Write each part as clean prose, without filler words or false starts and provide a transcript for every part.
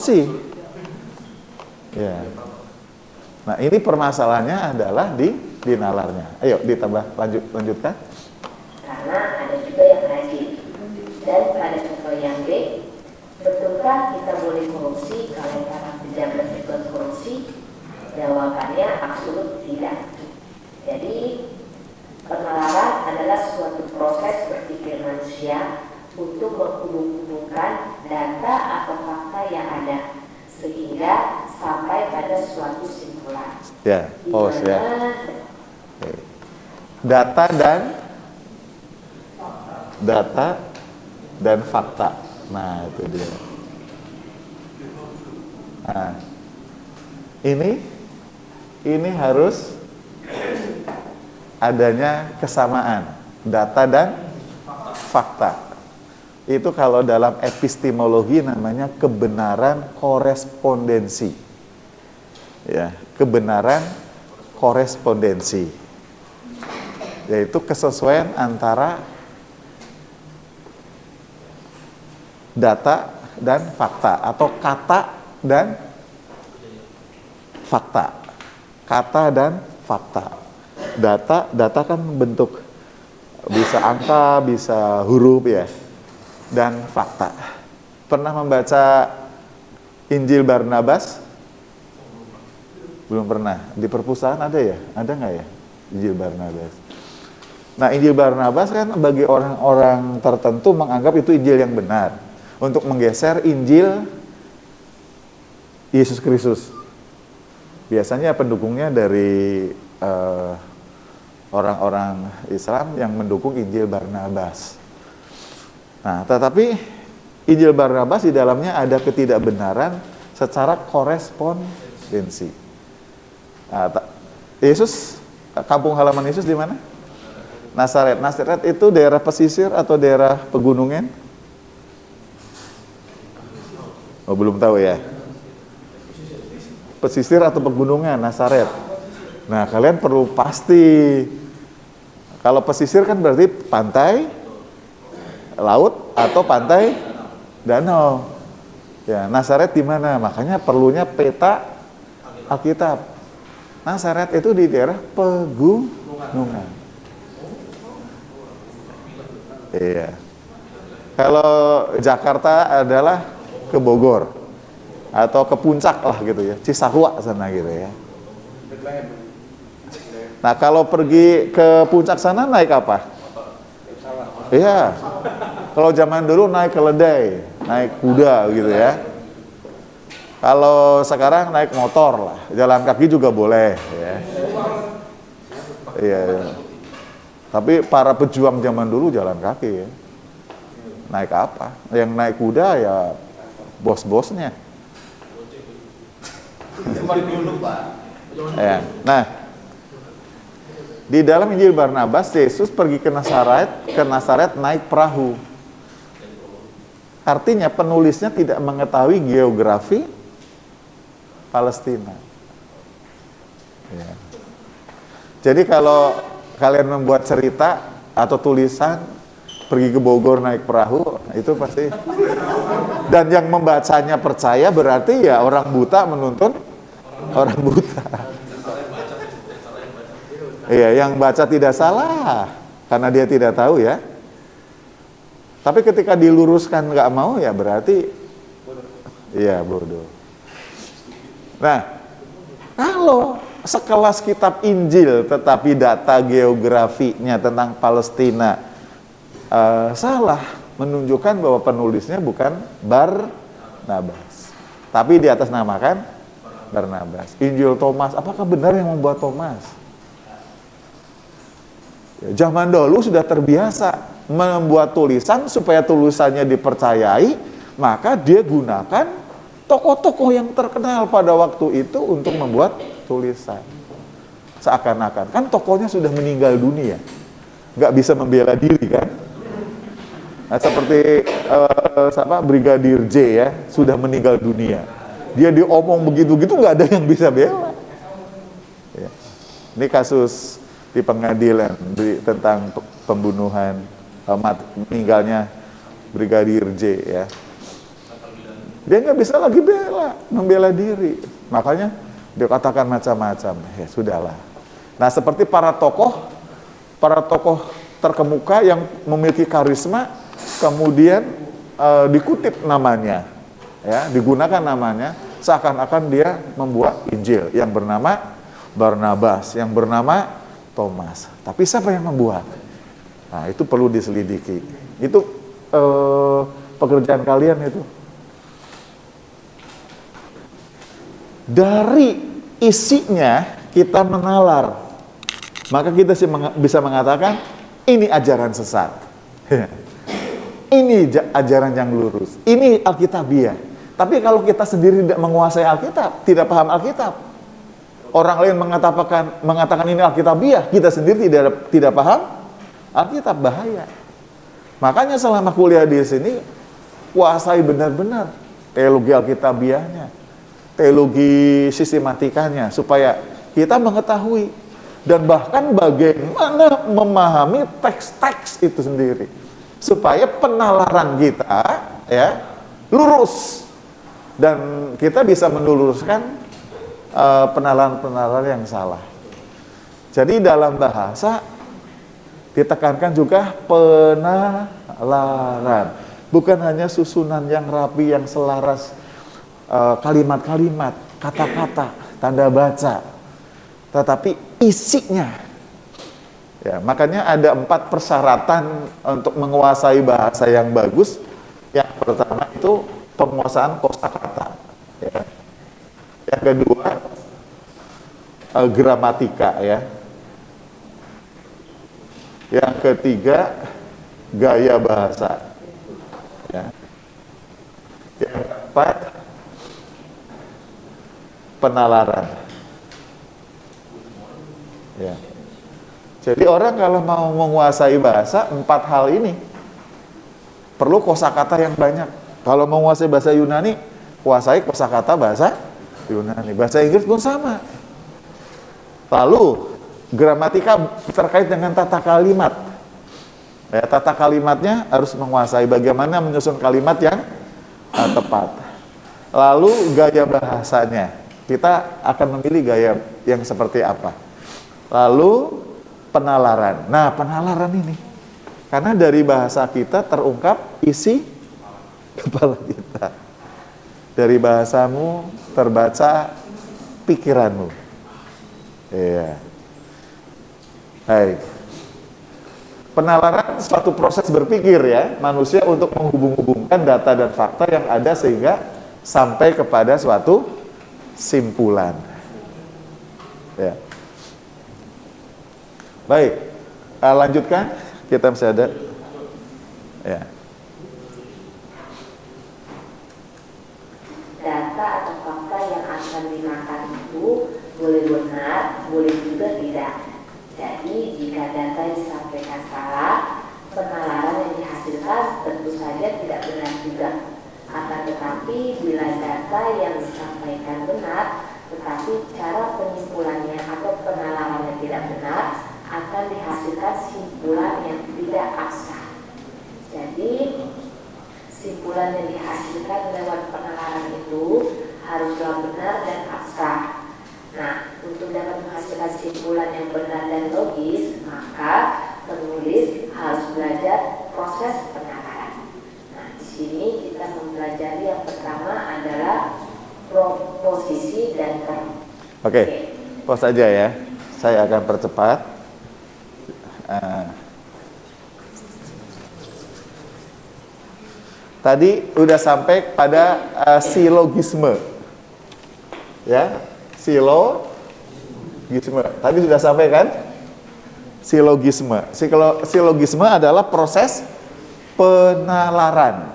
sih. Ya. Nah, ini permasalahannya adalah di nalarnya. Ayo ditambah, lanjutkan. Karena ada juga yang rajin. Dan pada contoh yang B, betulkah kita boleh korupsi kalau para pejabat berbuat korupsi? Jawabannya absolut tidak. Jadi penalaran adalah suatu proses berpikir manusia untuk menghubung-hubungkan data atau fakta yang ada sehingga sampai pada suatu simpulan. Ya, pause ya. Data dan fakta. Nah, itu dia. Nah, ini harus adanya kesamaan data dan fakta. Itu kalau dalam epistemologi namanya kebenaran korespondensi. Ya, kebenaran korespondensi. Yaitu kesesuaian antara data dan fakta atau kata dan fakta. Kata dan fakta. Data kan bentuk bisa angka, bisa huruf ya. Dan fakta. Pernah membaca Injil Barnabas? Belum pernah. Di perpustakaan ada ya? Ada nggak ya Injil Barnabas? Nah, Injil Barnabas kan bagi orang-orang tertentu menganggap itu Injil yang benar untuk menggeser Injil Yesus Kristus. Biasanya pendukungnya dari orang-orang Islam yang mendukung Injil Barnabas. Nah, tetapi Injil Barnabas di dalamnya ada ketidakbenaran secara korespondensi. Nah, Yesus, kampung halaman Yesus di mana? Nazaret. Nazaret itu daerah pesisir atau daerah pegunungan? Oh, belum tahu ya. Pesisir atau pegunungan Nazaret. Nah, kalian perlu pasti. Kalau pesisir kan berarti pantai, laut atau pantai danau. Ya, Nazaret di mana? Makanya perlunya peta Alkitab. Nazaret itu di daerah pegunungan. Iya. Kalau Jakarta adalah ke Bogor atau ke puncak lah gitu ya, Cisarua sana gitu ya. Nah, kalau pergi ke puncak sana naik apa? Iya. Kalau zaman dulu naik keledai, naik kuda gitu ya. Kalau sekarang naik motor lah, jalan kaki juga boleh ya. Iya. Tapi para pejuang zaman dulu jalan kaki ya. Naik apa? Yang naik kuda ya bos-bosnya. Ya. Nah, di dalam Injil Barnabas, Yesus pergi ke Nazaret naik perahu. Artinya penulisnya tidak mengetahui geografi Palestina. Ya. Jadi kalau kalian membuat cerita atau tulisan pergi ke Bogor naik perahu, itu pasti. Dan yang membacanya percaya berarti ya orang buta menuntun orang buta. Iya, yang baca tidak salah karena dia tidak tahu ya. Tapi ketika diluruskan nggak mau ya berarti iya bodoh. Nah, kalau sekelas kitab Injil tetapi data geografinya tentang Palestina salah, menunjukkan bahwa penulisnya bukan Barnabas, tapi di atas namakan Barnabas. Injil Thomas, apakah benar yang membuat Thomas? Ya, zaman dulu sudah terbiasa membuat tulisan supaya tulisannya dipercayai, maka dia gunakan tokoh-tokoh yang terkenal pada waktu itu untuk membuat tulisan. Seakan-akan kan tokohnya sudah meninggal dunia, nggak bisa membela diri kan? Nah, seperti Brigadir J ya, sudah meninggal dunia. Dia diomong begitu-gitu nggak ada yang bisa bela. Ya. Ini kasus di pengadilan tentang pembunuhan meninggalnya Brigadir J ya. Dia nggak bisa lagi membela diri. Makanya dia katakan macam-macam. Ya sudahlah. Nah seperti para tokoh terkemuka yang memiliki karisma, kemudian dikutip namanya, ya, digunakan namanya, seakan-akan dia membuat Injil yang bernama Barnabas, yang bernama Thomas. Tapi siapa yang membuat? Nah itu perlu diselidiki. Itu pekerjaan kalian itu. Dari isinya kita menalar, maka kita bisa mengatakan ini ajaran sesat. Ini ajaran yang lurus. Ini Alkitabiah. Tapi kalau kita sendiri tidak menguasai Alkitab, tidak paham Alkitab, orang lain mengatakan ini Alkitabiah, kita sendiri tidak paham Alkitab, bahaya. Makanya selama kuliah di sini kuasai benar-benar teologi Alkitabiahnya, teologi sistematikanya, supaya kita mengetahui dan bahkan bagaimana memahami teks-teks itu sendiri, supaya penalaran kita ya lurus dan kita bisa meluruskan penalaran-penalaran yang salah. Jadi dalam bahasa ditekankan juga penalaran, bukan hanya susunan yang rapi, yang selaras, kalimat-kalimat, kata-kata, tanda baca, tetapi isinya. Ya, makanya ada 4 persyaratan untuk menguasai bahasa yang bagus. Yang pertama itu penguasaan kosakata. Ya. Yang kedua gramatika, ya. Yang ketiga gaya bahasa. Ya. Yang keempat penalaran. Ya. Jadi orang kalau mau menguasai bahasa, 4 hal ini perlu kosakata yang banyak. Kalau mau menguasai bahasa Yunani, kuasai kosakata bahasa Yunani. Bahasa Inggris pun sama. Lalu gramatika terkait dengan tata kalimat. Ya, tata kalimatnya harus menguasai bagaimana menyusun kalimat yang tepat. Lalu gaya bahasanya, kita akan memilih gaya yang seperti apa. Lalu penalaran. Nah, penalaran ini karena dari bahasa kita terungkap isi kepala kita. Dari bahasamu terbaca pikiranmu. Iya. Baik. Penalaran suatu proses berpikir ya manusia untuk menghubung-hubungkan data dan fakta yang ada sehingga sampai kepada suatu simpulan. Ya. Baik, lanjutkan. Kita masih ada. Ya. Data atau fakta yang akan dimakan itu boleh benar, boleh juga tidak. Jadi jika data yang disampaikan salah, penalaran yang dihasilkan tentu saja tidak benar juga. Akan tetapi bila data yang disampaikan benar, tetapi cara penyimpulannya atau penalarannya tidak benar, akan dihasilkan simpulan yang tidak absah. Jadi simpulan yang dihasilkan lewat penalaran itu haruslah benar dan absah. Nah, untuk dapat menghasilkan simpulan yang benar dan logis, maka penulis harus belajar proses penalaran. Nah, di sini kita mempelajari yang pertama adalah proposisi dan term. Oke, pause saja ya. Saya akan percepat. Tadi udah sampai pada silogisme, ya, silogisme. Tadi sudah sampai kan? Silogisme. Silogisme adalah proses penalaran.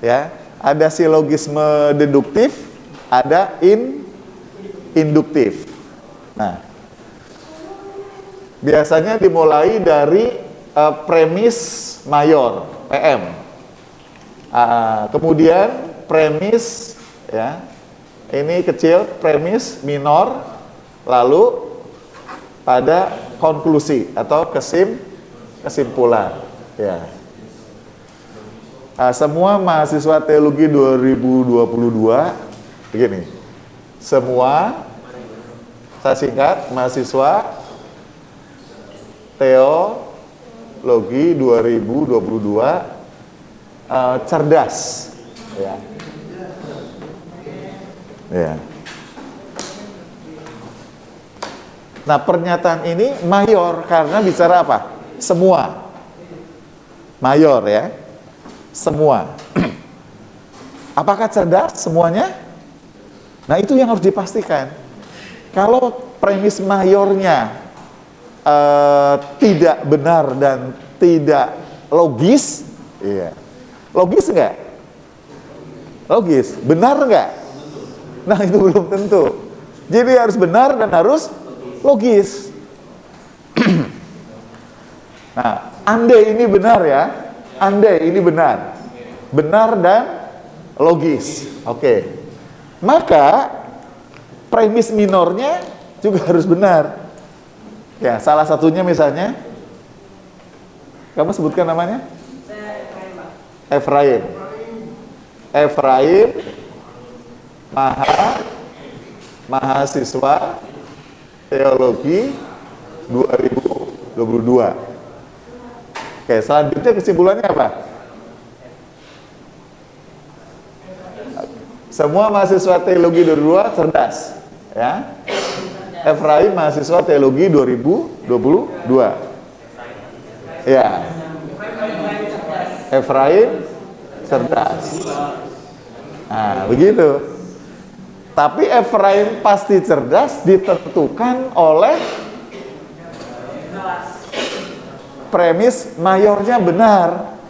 Ya, ada silogisme deduktif, ada induktif. Nah, biasanya dimulai dari premis mayor, PM. Kemudian premis, ya, ini kecil, premis minor, lalu pada konklusi atau kesimpulan, ya. Semua mahasiswa teologi 2022, begini, semua, saya singkat, mahasiswa teologi 2022 cerdas, ya. Ya. Nah, pernyataan ini mayor karena bicara apa? Semua. Mayor ya. Semua. Apakah cerdas semuanya? Nah, itu yang harus dipastikan. Kalau premis mayornya tidak benar dan tidak logis, iya. Logis enggak? Logis. Benar enggak? Nah, itu belum tentu. Jadi harus benar dan harus logis. Nah, andai ini benar ya. Andai ini benar. Benar dan logis. Oke. Maka premis minornya juga harus benar. Ya, salah satunya misalnya, kamu sebutkan namanya? Efraim. Efraim mahasiswa teologi 2022. Oke, selanjutnya kesimpulannya apa? Semua mahasiswa teologi 2022 cerdas, ya. Efraim mahasiswa teologi 2022. Ya. Efraim cerdas. Nah, begitu. Tapi Efraim pasti cerdas ditentukan oleh premis mayornya benar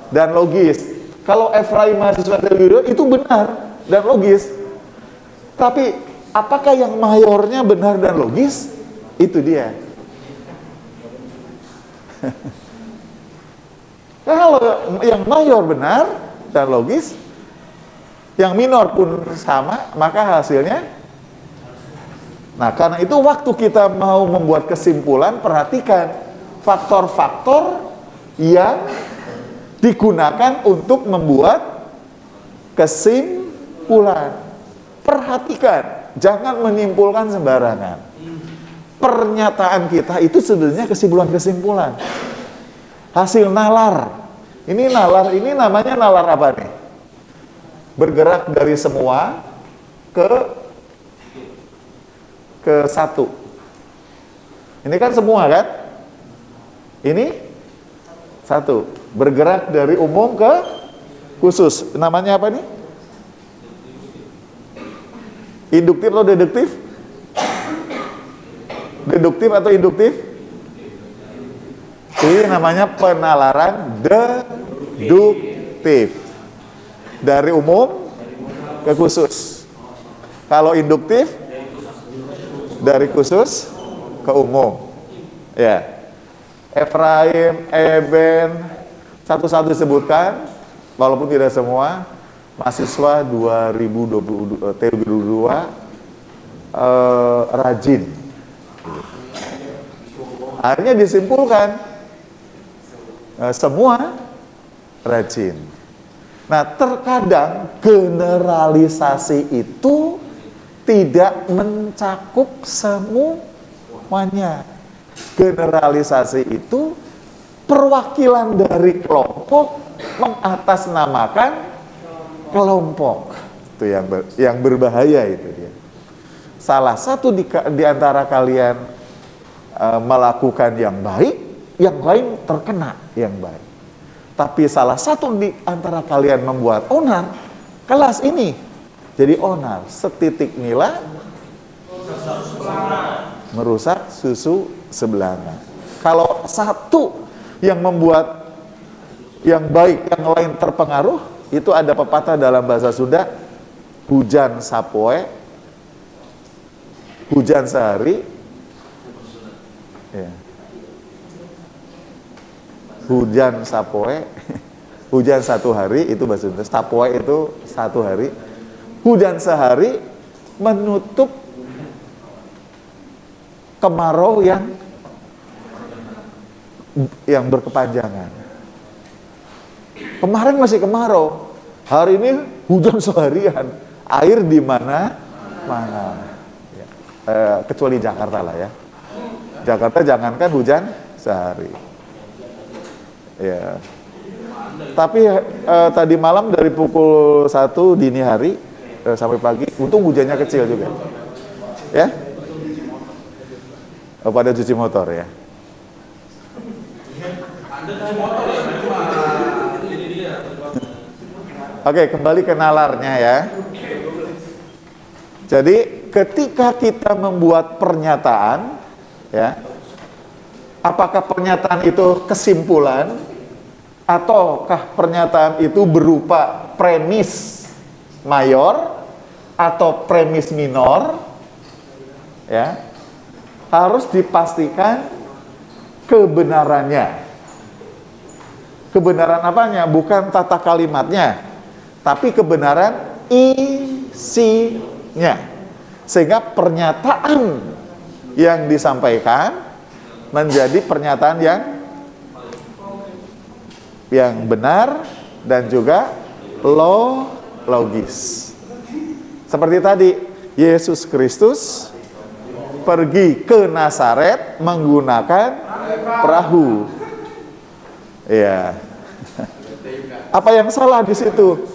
dan logis. Kalau Efraim mahasiswa teologi itu benar dan logis. Tapi apakah yang mayornya benar dan logis? Itu dia. Kalau yang mayor benar dan logis, yang minor pun sama, maka hasilnya. Nah, karena itu waktu kita mau membuat kesimpulan, perhatikan faktor-faktor yang digunakan untuk membuat kesimpulan. Perhatikan, jangan menyimpulkan sembarangan. Pernyataan kita itu sebenarnya kesimpulan-kesimpulan. Hasil nalar. Ini nalar, ini namanya nalar apa nih? Bergerak dari semua ke satu. Ini kan semua kan? Ini satu. Bergerak dari umum ke khusus. Namanya apa nih? Induktif atau deduktif? Deduktif atau induktif? Ini namanya penalaran deduktif. Dari umum ke khusus. Kalau induktif dari khusus ke umum. Ya. Efraim, Eben, satu-satu disebutkan, walaupun tidak semua, mahasiswa 2022 teologi 22 rajin. Akhirnya disimpulkan semua rajin. Nah, terkadang generalisasi itu tidak mencakup semuanya. Generalisasi itu perwakilan dari kelompok mengatasnamakan kelompok. Itu yang berbahaya itu dia. Salah satu di antara kalian melakukan yang baik, yang lain terkena yang baik. Tapi salah satu di antara kalian membuat onar, kelas ini jadi onar, setitik nila merusak susu sebelanga. Kalau satu yang membuat yang baik, yang lain terpengaruh, itu ada pepatah dalam bahasa Sunda, hujan sapoe, hujan sehari, ya. Hujan sapoe, hujan satu hari, itu bahasa Sunda. Sapoe itu satu hari. Hujan sehari menutup kemarau yang berkepanjangan. Kemarin masih kemarau, hari ini hujan seharian, air di mana? Ya. Kecuali Jakarta lah ya. Jakarta jangankan hujan sehari. Ya. Tapi tadi malam dari pukul 1 dini hari sampai pagi, untung hujannya kecil juga. Ya? Pada cuci motor ya. Oke, kembali ke nalarnya ya. Jadi ketika kita membuat pernyataan, ya, apakah pernyataan itu kesimpulan, ataukah pernyataan itu berupa premis mayor atau premis minor, ya, harus dipastikan kebenarannya. Kebenaran apanya? Bukan tata kalimatnya, tapi kebenaran isinya. Sehingga pernyataan yang disampaikan menjadi pernyataan yang benar dan juga logis. Seperti tadi, Yesus Kristus pergi ke Nazaret menggunakan perahu. Ya. Apa yang salah di situ?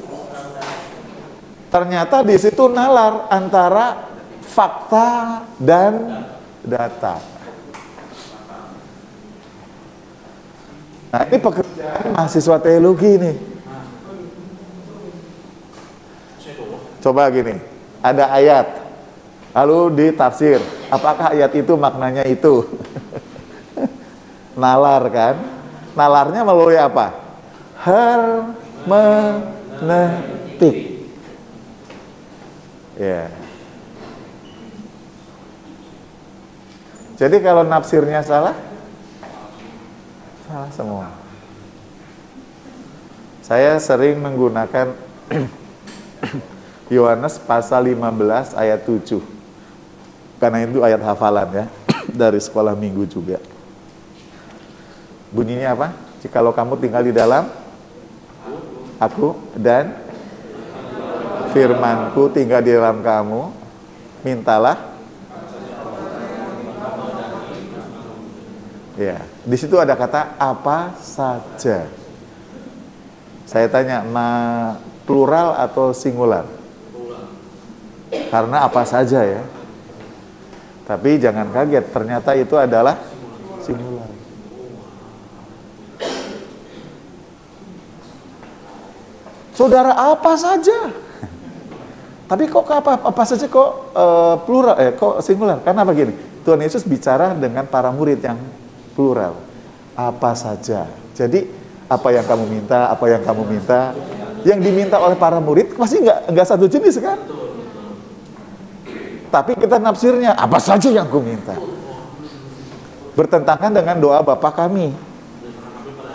Ternyata di situ nalar antara fakta dan data. Nah, ini pekerjaan mahasiswa teologi nih. Coba gini, ada ayat, lalu ditafsir. Apakah ayat itu maknanya itu? Nalar kan? Nalarnya melalui apa? Hermeneutik. Ya. Jadi kalau nafsirnya salah semua. Saya sering menggunakan Yohanes pasal 15 ayat 7. Karena itu ayat hafalan ya, dari sekolah minggu juga. Bunyinya apa? Jikalau kamu tinggal di dalam aku dan firmanku tinggal di dalam kamu, mintalah. Ya, di situ ada kata apa saja. Saya tanya, plural atau singular? Karena apa saja ya. Tapi jangan kaget, ternyata itu adalah singular. Saudara, apa saja. Tapi kok apa saja kok plural, kok singular? Karena begini, Tuhan Yesus bicara dengan para murid yang plural. Apa saja. Jadi apa yang kamu minta, apa yang kamu minta, yang diminta oleh para murid pasti nggak satu jenis kan? Tapi kita nafsirnya apa saja yang ku minta. Bertentangan dengan doa Bapa kami.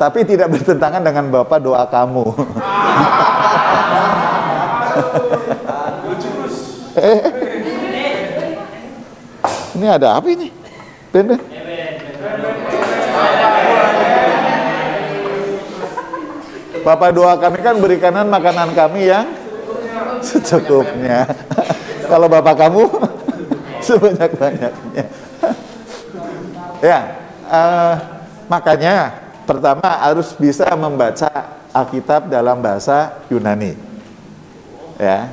Tapi tidak bertentangan dengan Bapa doa kamu. Ini ada apa ini? Ben. Bapa doa kami kan berikanlah makanan kami yang secukupnya. Kalau Bapa kamu sebanyak-banyaknya. Ya, makanya pertama harus bisa membaca Alkitab dalam bahasa Yunani, ya,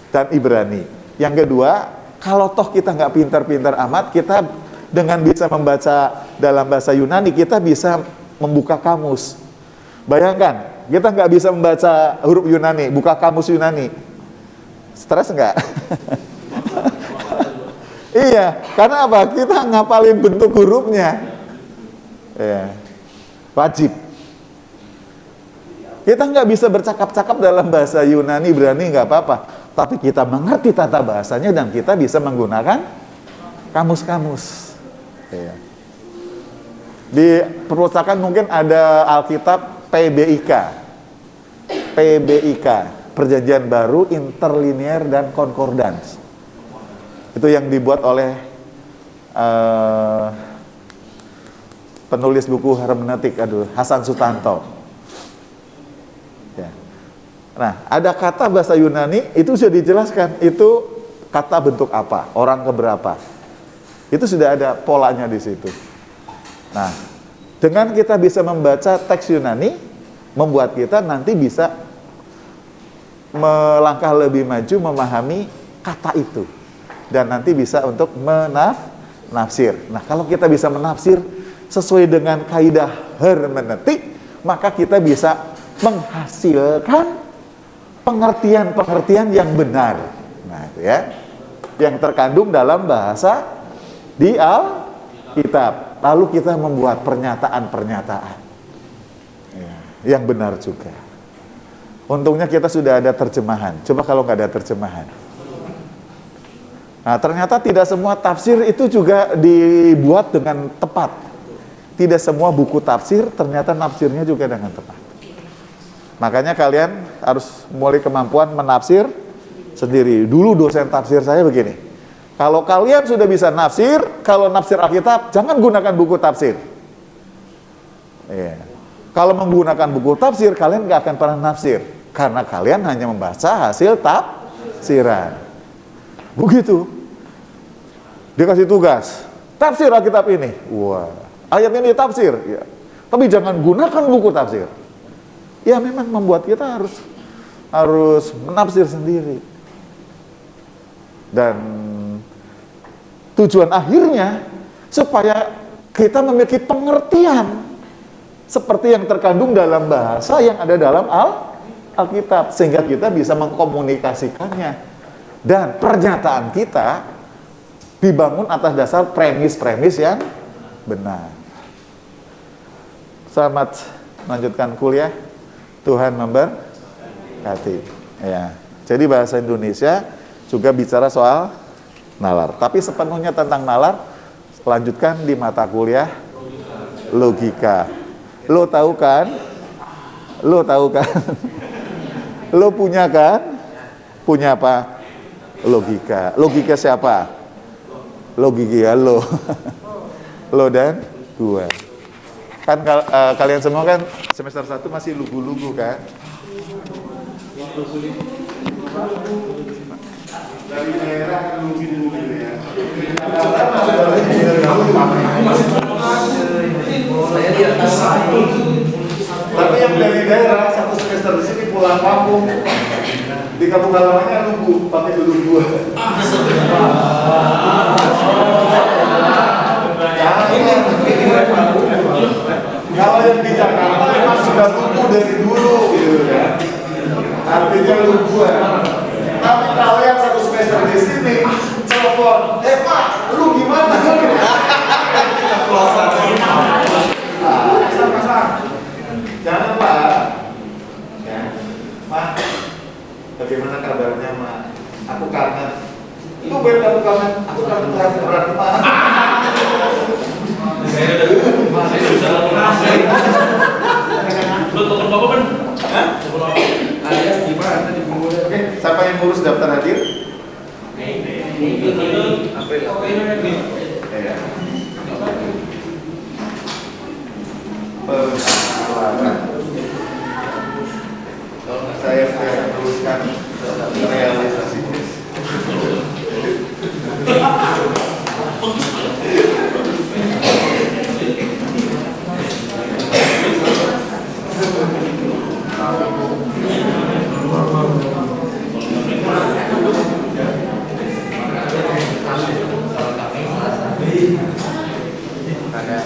dan Ibrani. Yang kedua, kalau toh kita nggak pintar-pintar amat, kita dengan bisa membaca dalam bahasa Yunani, kita bisa membuka kamus. Bayangkan, kita nggak bisa membaca huruf Yunani, buka kamus Yunani, stres nggak? Iya, karena apa? Kita ngapalin bentuk hurufnya, ya, wajib. Kita nggak bisa bercakap-cakap dalam bahasa Yunani, Ibrani nggak apa-apa. Tapi kita mengerti tata bahasanya dan kita bisa menggunakan kamus-kamus. Ya. Di perpustakaan mungkin ada Alkitab PBIK, Perjanjian Baru, Interlinear dan Concordance. Itu yang dibuat oleh penulis buku hermeneutik, Hasan Sutanto. Nah, ada kata bahasa Yunani itu sudah dijelaskan, itu kata bentuk apa, orang keberapa. Itu sudah ada polanya di situ. Nah, dengan kita bisa membaca teks Yunani, membuat kita nanti bisa melangkah lebih maju memahami kata itu. Dan nanti bisa untuk menafsir. Nah, kalau kita bisa menafsir sesuai dengan kaidah hermeneutik, maka kita bisa menghasilkan pengertian-pengertian yang benar. Nah, itu ya. Yang terkandung dalam bahasa di Alkitab. Lalu kita membuat pernyataan-pernyataan yang benar juga. Untungnya kita sudah ada terjemahan. Coba kalau nggak ada terjemahan. Nah, ternyata tidak semua tafsir itu juga dibuat dengan tepat. Tidak semua buku tafsir ternyata nafsirnya juga dengan tepat. Makanya kalian harus mulai kemampuan menafsir sendiri. Dulu dosen tafsir saya begini. Kalau kalian sudah bisa nafsir, kalau nafsir Alkitab, jangan gunakan buku tafsir. Iya. Kalau menggunakan buku tafsir, kalian nggak akan pernah nafsir. Karena kalian hanya membaca hasil tafsiran. Begitu. Dia kasih tugas. Tafsir Alkitab ini. Wah, ayat ini tafsir. Ya. Tapi jangan gunakan buku tafsir. Ya memang membuat kita harus menafsir sendiri. Dan tujuan akhirnya supaya kita memiliki pengertian seperti yang terkandung dalam bahasa yang ada dalam Alkitab, sehingga kita bisa mengkomunikasikannya dan pernyataan kita dibangun atas dasar premis-premis yang benar. Selamat melanjutkan kuliah. Tuhan memberkati. Ya. Jadi bahasa Indonesia juga bicara soal nalar. Tapi sepenuhnya tentang nalar, lanjutkan di mata kuliah logika. Lo tahu kan? Lo tahu kan? Lo punya kan? Punya apa? Logika. Logika siapa? Logika lo. Lo dan gua. Kan kalian semua kan semester 1 masih lugu-lugu kan? Dari daerah lugu ya. Tapi yang dari daerah satu semester di sini pulang kampung di kampung halamannya lugu, pakai lugu. Kalau yang di Jakarta memang sudah lugu dari dulu gitu kan. Artinya lugu ya. Tapi kalau yang satu semester di sini telepon, Pak, lu gimana? Jangan Pak. Ya, Mak, bagaimana kabarnya Mak? Aku kangen. Itu bener aku kangen. Aku kangen berat Pak. Saya udah belum telepon Bapak kan? Hah? Ada gimana di bumbu? Oke, siapa yang ngurus daftar hadir? April. Ya. Pengenalan. Saya akan teruskan realisasinya. Ada